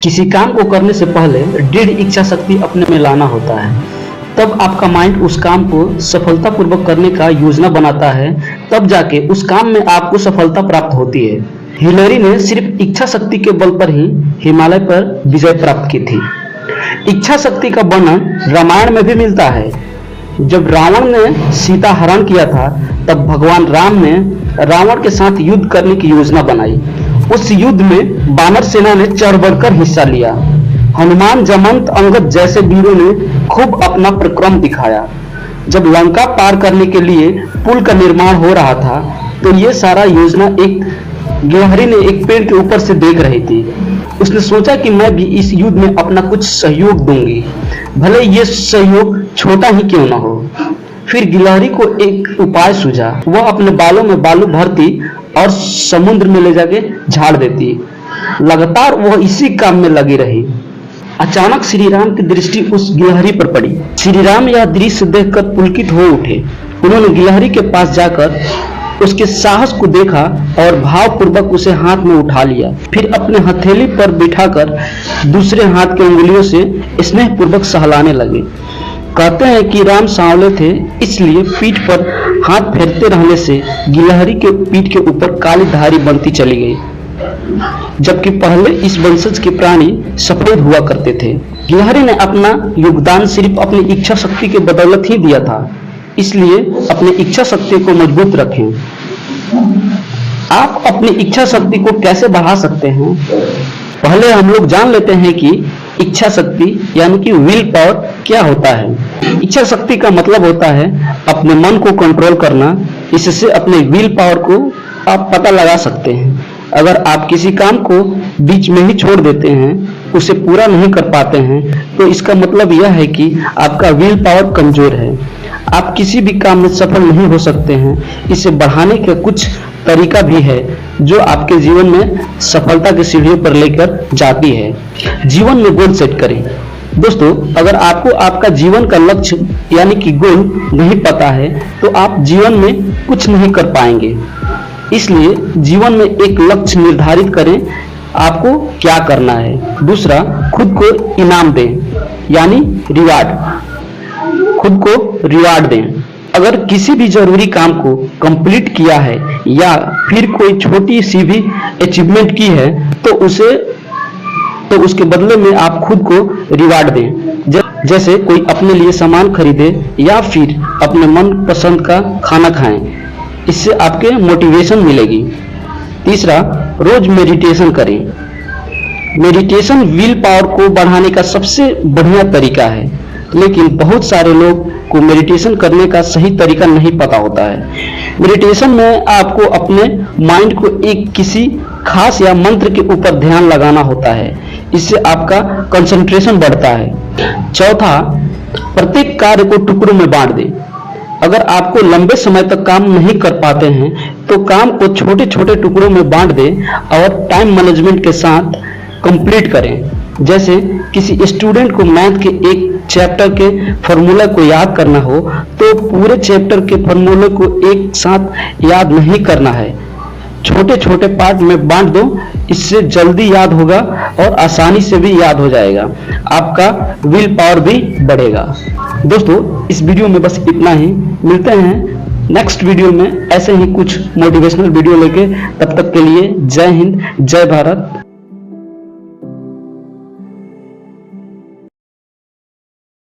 किसी काम को करने से पहले दृढ़ इच्छा शक्ति अपने में लाना होता है। तब आपका माइंड उस काम को सफलतापूर्वक करने का योजना बनाता है। तब जाके उस काम में आपको सफलता प्राप्त होती है। हिलरी ने सिर्फ इच्छा शक्ति के बल पर ही हिमालय पर विजय प्राप्त की थी। इच्छा शक्ति का वर्णन रामायण में भी मिलता है। जब रावण ने सीता हरण किया था, तब भगवान राम ने रावण के साथ युद्ध करने की योजना बनाई। उस युद्ध में वानर सेना ने चढ़ बढ़कर हिस्सा लिया। हनुमान, जमंत, अंगद जैसे वीरों ने खूब अपना पराक्रम दिखाया। जब लंका पार करने के लिए पुल का निर्माण हो रहा था, तो ये सारा योजना एक गिलहरी ने एक पेड़ के ऊपर से देख रही थी। उसने सोचा कि मैं भी इस युद्ध में अपना कुछ सहयोग दूंगी, भले ये सहयोग छोटा ही क्यों ना हो। फिर गिलहरी को एक उपाय सूझा। वह अपने बालों में बालू भरती और समुद्र में ले जाके झाड़ देती। लगातार वह इसी काम में लगी रही। अचानक श्री राम की दृष्टि उस गिलहरी पर पड़ी। श्री राम यह दृश्य देखकर पुलकित हो उठे। उन्होंने गिलहरी के पास जाकर उसके साहस को देखा और भावपूर्वक उसे हाथ में उठा लिया। फिर अपने हथेली पर बिठाकर दूसरे हाथ की उंगलियों से स्नेहपूर्वक सहलाने लगे। कहते हैं कि राम सांवले थे, इसलिए पीठ पर हाथ फेरते रहने से गिलहरी के पीठ के ऊपर काली धारी बनती चली गई, जबकि पहले इस वंशज के प्राणी सफेद हुआ करते थे। गिलहरी ने अपना योगदान सिर्फ अपनी इच्छा शक्ति के बदौलत ही दिया था, इसलिए अपनी इच्छा शक्ति को मजबूत रखें। आप अपनी इच्छा शक्ति को कैसे बढ़ा सकते हैं? पहले हम लोग जान लेते हैं कि इच्छा शक्ति यानी कि विल पावर क्या होता है। इच्छा शक्ति का मतलब होता है अपने मन को कंट्रोल करना। इससे अपने विल पावर को आप पता लगा सकते हैं। अगर आप किसी काम को बीच में ही छोड़ देते हैं, उसे पूरा नहीं कर पाते हैं, तो इसका मतलब यह है कि आपका विल पावर कमजोर है। आप किसी भी काम में सफल नहीं हो सकते हैं। इसे बढ़ाने के कुछ तरीका भी है जो आपके जीवन में सफलता की सीढ़ियों पर लेकर जाती है। जीवन में गोल सेट करें। दोस्तों, अगर आपको आपका जीवन का लक्ष्य यानी कि गोल नहीं पता है, तो आप जीवन में कुछ नहीं कर पाएंगे। इसलिए जीवन में एक लक्ष्य निर्धारित करें, आपको क्या करना है। दूसरा, खुद को इनाम दें यानी रिवार्ड। खुद को रिवार्ड दें। अगर किसी भी जरूरी काम को कंप्लीट किया है या फिर कोई छोटी सी भी अचीवमेंट की है, तो उसके बदले में आप खुद को रिवार्ड दें। जैसे कोई अपने लिए सामान खरीदे या फिर अपने मन पसंद का खाना खाएं। इससे आपके मोटिवेशन मिलेगी। तीसरा, रोज मेडिटेशन करें। मेडिटेशन विल पावर को बढ़ाने का सबसे बढ़िया तरीका है, लेकिन बहुत सारे लोग को मेडिटेशन करने का सही तरीका नहीं पता होता है। मेडिटेशन में आपको अपने माइंड को एक किसी खास या मंत्र के ऊपर ध्यान लगाना होता है। इससे आपका कंसंट्रेशन बढ़ता है। चौथा, प्रत्येक कार्य को टुकड़ों में बांट दें। अगर आपको लंबे समय तक काम नहीं कर पाते हैं, तो काम को छोटे छोटे टुकड़ों में बांट दें और टाइम मैनेजमेंट के साथ कंप्लीट करें। जैसे किसी स्टूडेंट को मैथ के एक चैप्टर के फॉर्मूला को याद करना हो, तो पूरे चैप्टर के फॉर्मूले को एक साथ याद नहीं करना है, छोटे छोटे पार्ट में बांट दो। इससे जल्दी याद होगा और आसानी से भी याद हो जाएगा। आपका विल पावर भी बढ़ेगा। दोस्तों, इस वीडियो में बस इतना ही। मिलते हैं नेक्स्ट वीडियो में ऐसे ही कुछ मोटिवेशनल वीडियो लेके। तब तक के लिए जय हिंद, जय भारत।